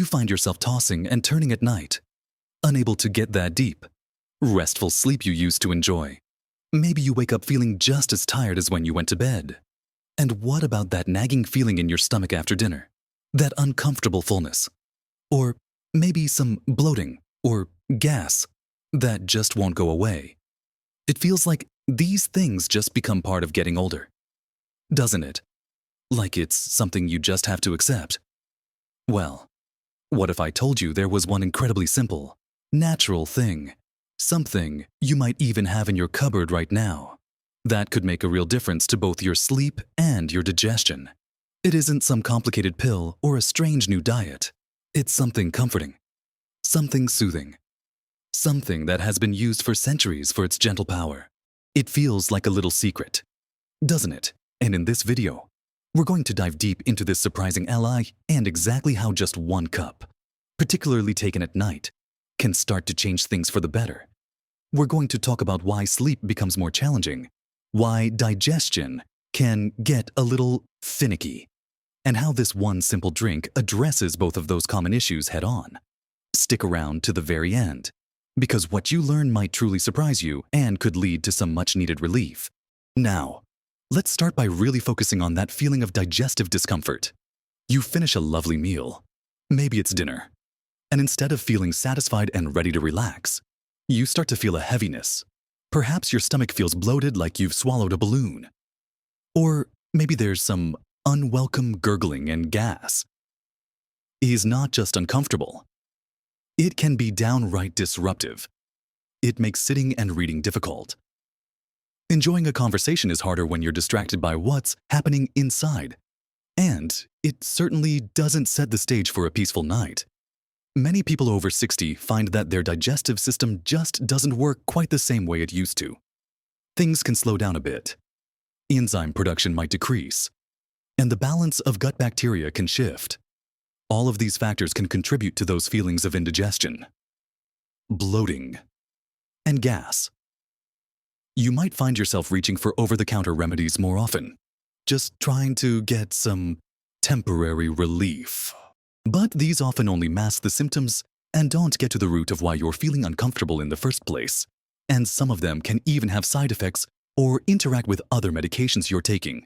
you find yourself tossing and turning at night, unable to get that deep, restful sleep you used to enjoy. Maybe you wake up feeling just as tired as when you went to bed. And what about that nagging feeling in your stomach after dinner? That uncomfortable fullness? Or maybe some bloating or gas that just won't go away? It feels like these things just become part of getting older, doesn't it? Like it's something you just have to accept. Well, what if I told you there was one incredibly simple, natural thing, something you might even have in your cupboard right now, that could make a real difference to both your sleep and your digestion? It isn't some complicated pill or a strange new diet. It's something comforting, something soothing, something that has been used for centuries for its gentle power. It feels like a little secret, doesn't it? And in this video, we're going to dive deep into this surprising ally and exactly how just one cup, particularly taken at night, can start to change things for the better. We're going to talk about why sleep becomes more challenging, why digestion can get a little finicky, and how this one simple drink addresses both of those common issues head on. Stick around to the very end, because what you learn might truly surprise you and could lead to some much-needed relief. Now, let's start by really focusing on that feeling of digestive discomfort. You finish a lovely meal, maybe it's dinner, and instead of feeling satisfied and ready to relax, you start to feel a heaviness. Perhaps your stomach feels bloated like you've swallowed a balloon. Or maybe there's some unwelcome gurgling and gas. It is not just uncomfortable. It can be downright disruptive. It makes sitting and reading difficult. Enjoying a conversation is harder when you're distracted by what's happening inside. And it certainly doesn't set the stage for a peaceful night. Many people over 60 find that their digestive system just doesn't work quite the same way it used to. Things can slow down a bit. Enzyme production might decrease. And the balance of gut bacteria can shift. All of these factors can contribute to those feelings of indigestion, bloating, and gas. You might find yourself reaching for over-the-counter remedies more often, just trying to get some temporary relief. But these often only mask the symptoms and don't get to the root of why you're feeling uncomfortable in the first place. And some of them can even have side effects or interact with other medications you're taking.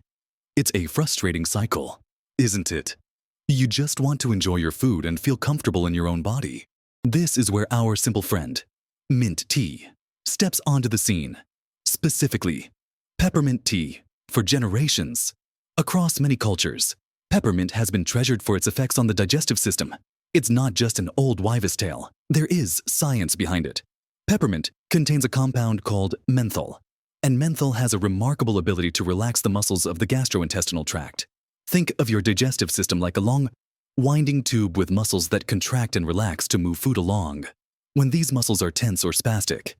It's a frustrating cycle, isn't it? You just want to enjoy your food and feel comfortable in your own body. This is where our simple friend, mint tea, steps onto the scene. Specifically, peppermint tea. For generations, across many cultures, peppermint has been treasured for its effects on the digestive system. It's not just an old wives' tale. There is science behind it. Peppermint contains a compound called menthol, and menthol has a remarkable ability to relax the muscles of the gastrointestinal tract. Think of your digestive system like a long, winding tube with muscles that contract and relax to move food along. When these muscles are tense or spastic,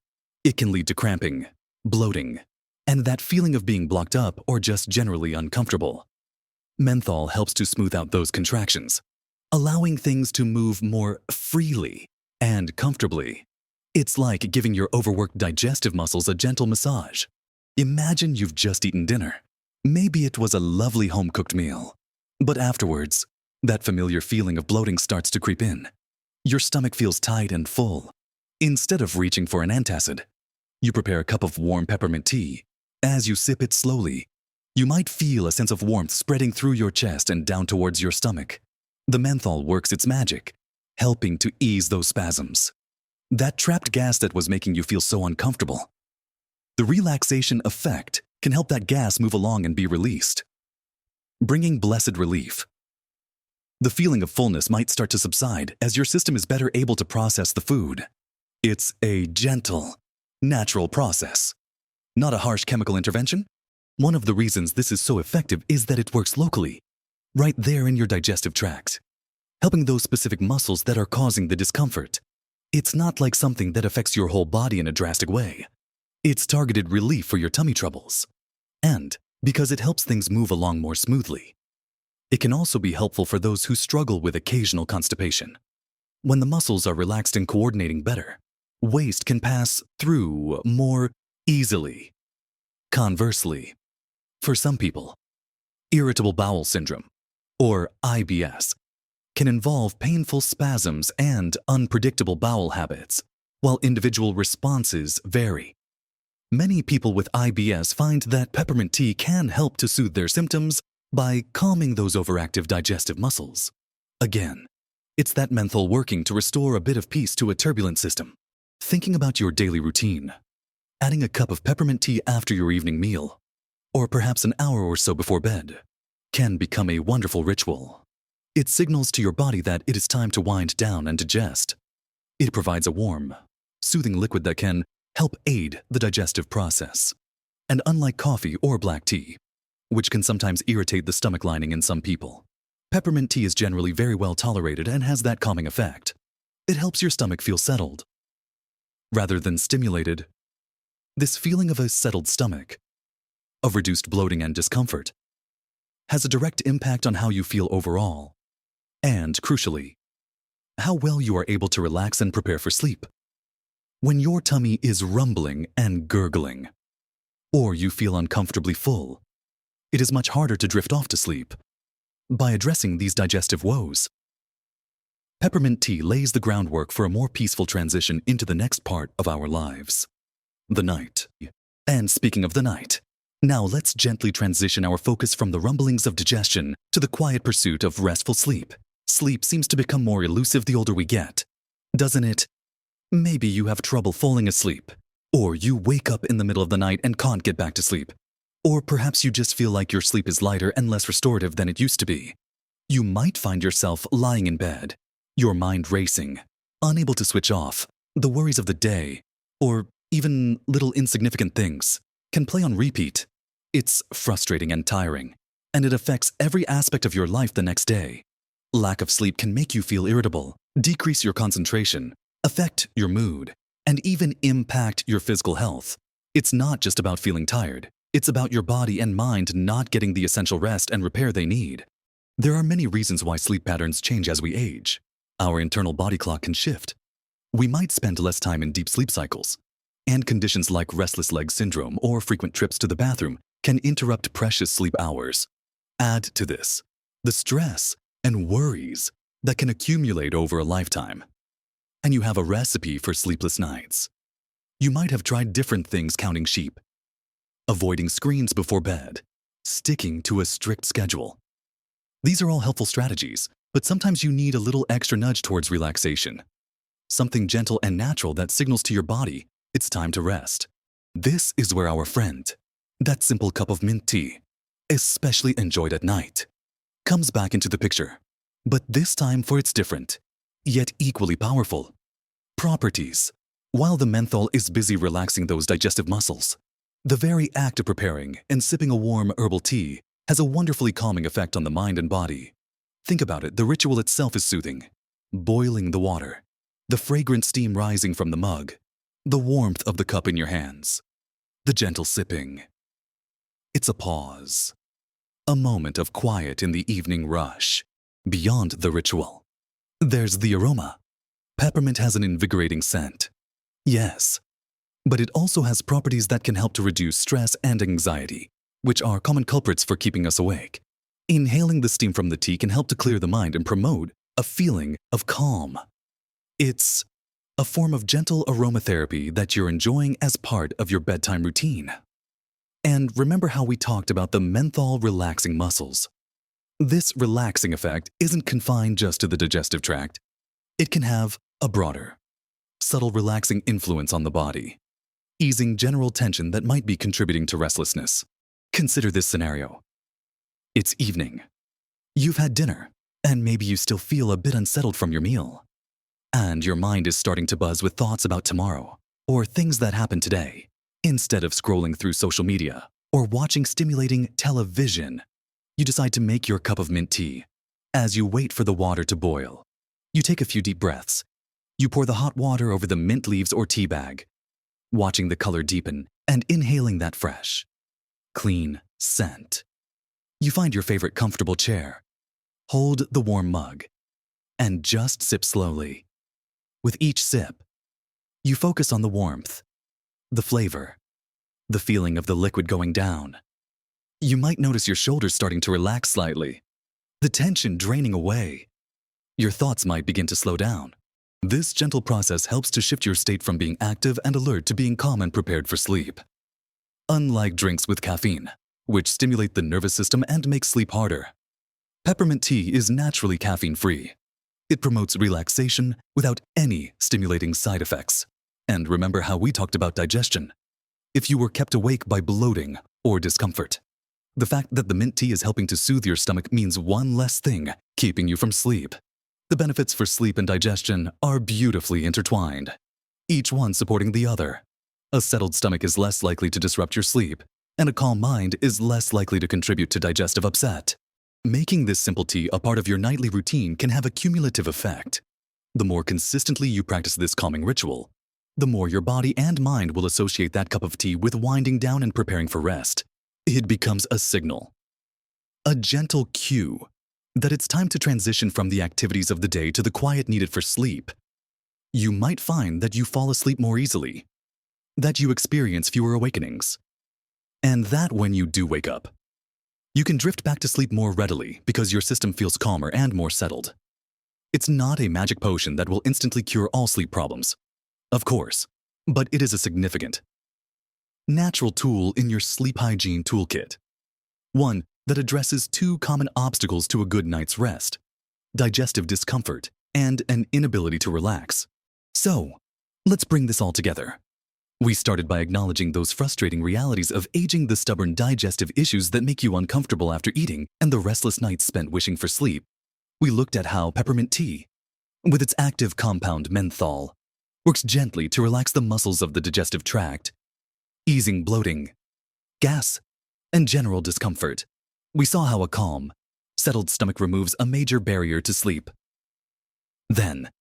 it can lead to cramping, bloating, and that feeling of being blocked up or just generally uncomfortable. Menthol helps to smooth out those contractions, allowing things to move more freely and comfortably. It's like giving your overworked digestive muscles a gentle massage. Imagine you've just eaten dinner. Maybe it was a lovely home-cooked meal. But afterwards, that familiar feeling of bloating starts to creep in. Your stomach feels tight and full. Instead of reaching for an antacid, you prepare a cup of warm peppermint tea. As you sip it slowly, you might feel a sense of warmth spreading through your chest and down towards your stomach. The menthol works its magic, helping to ease those spasms. That trapped gas that was making you feel so uncomfortable. The relaxation effect can help that gas move along and be released, bringing blessed relief. The feeling of fullness might start to subside as your system is better able to process the food. It's a gentle, natural process, not a harsh chemical intervention. One of the reasons this is so effective is that it works locally, right there in your digestive tract, helping those specific muscles that are causing the discomfort. It's not like something that affects your whole body in a drastic way. It's targeted relief for your tummy troubles. And because it helps things move along more smoothly. It can also be helpful for those who struggle with occasional constipation. When the muscles are relaxed and coordinating better, waste can pass through more easily. Conversely, for some people, irritable bowel syndrome, or IBS, can involve painful spasms and unpredictable bowel habits, while individual responses vary. Many people with IBS find that peppermint tea can help to soothe their symptoms by calming those overactive digestive muscles. Again, it's that menthol working to restore a bit of peace to a turbulent system. Thinking about your daily routine, adding a cup of peppermint tea after your evening meal, or perhaps an hour or so before bed, can become a wonderful ritual. It signals to your body that it is time to wind down and digest. It provides a warm, soothing liquid that can help aid the digestive process. And unlike coffee or black tea, which can sometimes irritate the stomach lining in some people, peppermint tea is generally very well tolerated and has that calming effect. It helps your stomach feel settled, rather than stimulated. This feeling of a settled stomach, of reduced bloating and discomfort, has a direct impact on how you feel overall, and, crucially, how well you are able to relax and prepare for sleep. When your tummy is rumbling and gurgling, or you feel uncomfortably full, it is much harder to drift off to sleep. By addressing these digestive woes, peppermint tea lays the groundwork for a more peaceful transition into the next part of our lives, the night. And speaking of the night, now let's gently transition our focus from the rumblings of digestion to the quiet pursuit of restful sleep. Sleep seems to become more elusive the older we get, doesn't it? Maybe you have trouble falling asleep, or you wake up in the middle of the night and can't get back to sleep. Or perhaps you just feel like your sleep is lighter and less restorative than it used to be. You might find yourself lying in bed, your mind racing, unable to switch off. The worries of the day, or even little insignificant things, can play on repeat. It's frustrating and tiring, and it affects every aspect of your life the next day. Lack of sleep can make you feel irritable, decrease your concentration, affect your mood, and even impact your physical health. It's not just about feeling tired. It's about your body and mind not getting the essential rest and repair they need. There are many reasons why sleep patterns change as we age. Our internal body clock can shift. We might spend less time in deep sleep cycles, and conditions like restless leg syndrome or frequent trips to the bathroom can interrupt precious sleep hours. Add to this the stress and worries that can accumulate over a lifetime, and you have a recipe for sleepless nights. You might have tried different things: counting sheep, avoiding screens before bed, sticking to a strict schedule. These are all helpful strategies, but sometimes you need a little extra nudge towards relaxation. Something gentle and natural that signals to your body it's time to rest. This is where our friend, that simple cup of mint tea, especially enjoyed at night, comes back into the picture. But this time for its different, yet equally powerful properties. While the menthol is busy relaxing those digestive muscles, the very act of preparing and sipping a warm herbal tea has a wonderfully calming effect on the mind and body. Think about it, the ritual itself is soothing. Boiling the water, the fragrant steam rising from the mug, the warmth of the cup in your hands, the gentle sipping. It's a pause, a moment of quiet in the evening rush. Beyond the ritual, there's the aroma. Peppermint has an invigorating scent, yes, but it also has properties that can help to reduce stress and anxiety, which are common culprits for keeping us awake. Inhaling the steam from the tea can help to clear the mind and promote a feeling of calm. It's a form of gentle aromatherapy that you're enjoying as part of your bedtime routine. And remember how we talked about the menthol relaxing muscles? This relaxing effect isn't confined just to the digestive tract. It can have a broader, subtle relaxing influence on the body, easing general tension that might be contributing to restlessness. Consider this scenario. It's evening. You've had dinner, and maybe you still feel a bit unsettled from your meal. And your mind is starting to buzz with thoughts about tomorrow, or things that happened today. Instead of scrolling through social media or watching stimulating television, you decide to make your cup of mint tea. As you wait for the water to boil, you take a few deep breaths. You pour the hot water over the mint leaves or tea bag, watching the color deepen and inhaling that fresh, clean scent. You find your favorite comfortable chair, hold the warm mug, and just sip slowly. With each sip, you focus on the warmth, the flavor, the feeling of the liquid going down. You might notice your shoulders starting to relax slightly, the tension draining away. Your thoughts might begin to slow down. This gentle process helps to shift your state from being active and alert to being calm and prepared for sleep. Unlike drinks with caffeine, which stimulate the nervous system and make sleep harder, peppermint tea is naturally caffeine-free. It promotes relaxation without any stimulating side effects. And remember how we talked about digestion. If you were kept awake by bloating or discomfort, the fact that the mint tea is helping to soothe your stomach means one less thing keeping you from sleep. The benefits for sleep and digestion are beautifully intertwined, each one supporting the other. A settled stomach is less likely to disrupt your sleep, and a calm mind is less likely to contribute to digestive upset. Making this simple tea a part of your nightly routine can have a cumulative effect. The more consistently you practice this calming ritual, the more your body and mind will associate that cup of tea with winding down and preparing for rest. It becomes a signal, a gentle cue, that it's time to transition from the activities of the day to the quiet needed for sleep. You might find that you fall asleep more easily, that you experience fewer awakenings, and that when you do wake up, you can drift back to sleep more readily because your system feels calmer and more settled. It's not a magic potion that will instantly cure all sleep problems, of course, but it is a significant, natural tool in your sleep hygiene toolkit. One that addresses two common obstacles to a good night's rest: digestive discomfort and an inability to relax. So, let's bring this all together. We started by acknowledging those frustrating realities of aging, the stubborn digestive issues that make you uncomfortable after eating, and the restless nights spent wishing for sleep. We looked at how peppermint tea, with its active compound menthol, works gently to relax the muscles of the digestive tract, easing bloating, gas, and general discomfort. We saw how a calm, settled stomach removes a major barrier to sleep. Then,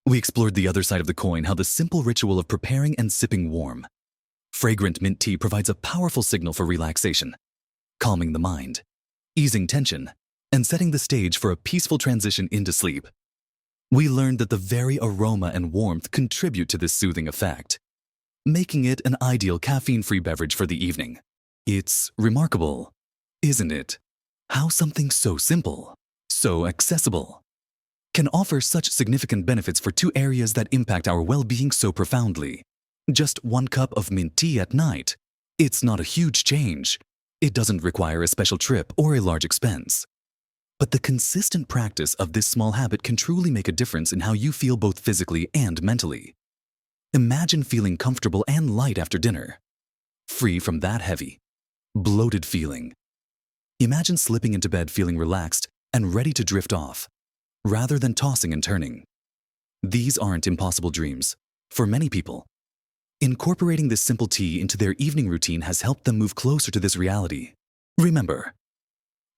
we explored the other side of the coin, how the simple ritual of preparing and sipping warm, fragrant mint tea provides a powerful signal for relaxation, calming the mind, easing tension, and setting the stage for a peaceful transition into sleep. We learned that the very aroma and warmth contribute to this soothing effect, making it an ideal caffeine-free beverage for the evening. It's remarkable, isn't it, how something so simple, so accessible, can offer such significant benefits for two areas that impact our well-being so profoundly. Just one cup of mint tea at night. It's not a huge change. It doesn't require a special trip or a large expense. But the consistent practice of this small habit can truly make a difference in how you feel both physically and mentally. Imagine feeling comfortable and light after dinner, free from that heavy, bloated feeling. Imagine slipping into bed feeling relaxed and ready to drift off, rather than tossing and turning. These aren't impossible dreams. For many people, incorporating this simple tea into their evening routine has helped them move closer to this reality. Remember,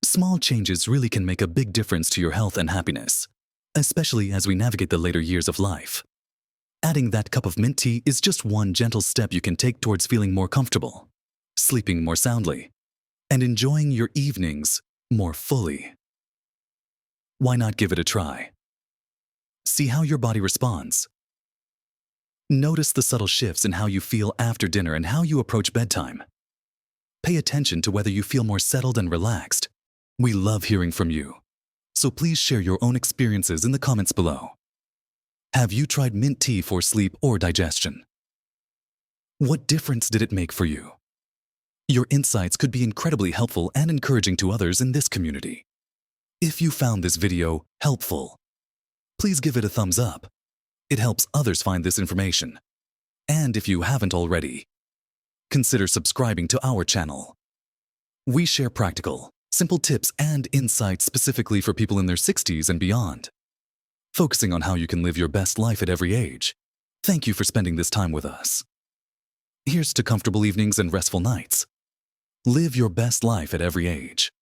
small changes really can make a big difference to your health and happiness, especially as we navigate the later years of life. Adding that cup of mint tea is just one gentle step you can take towards feeling more comfortable, sleeping more soundly, and enjoying your evenings more fully. Why not give it a try? See how your body responds. Notice the subtle shifts in how you feel after dinner and how you approach bedtime. Pay attention to whether you feel more settled and relaxed. We love hearing from you, so please share your own experiences in the comments below. Have you tried mint tea for sleep or digestion? What difference did it make for you? Your insights could be incredibly helpful and encouraging to others in this community. If you found this video helpful, please give it a thumbs up. It helps others find this information. And if you haven't already, consider subscribing to our channel. We share practical, simple tips and insights specifically for people in their 60s and beyond, focusing on how you can live your best life at every age. Thank you for spending this time with us. Here's to comfortable evenings and restful nights. Live your best life at every age.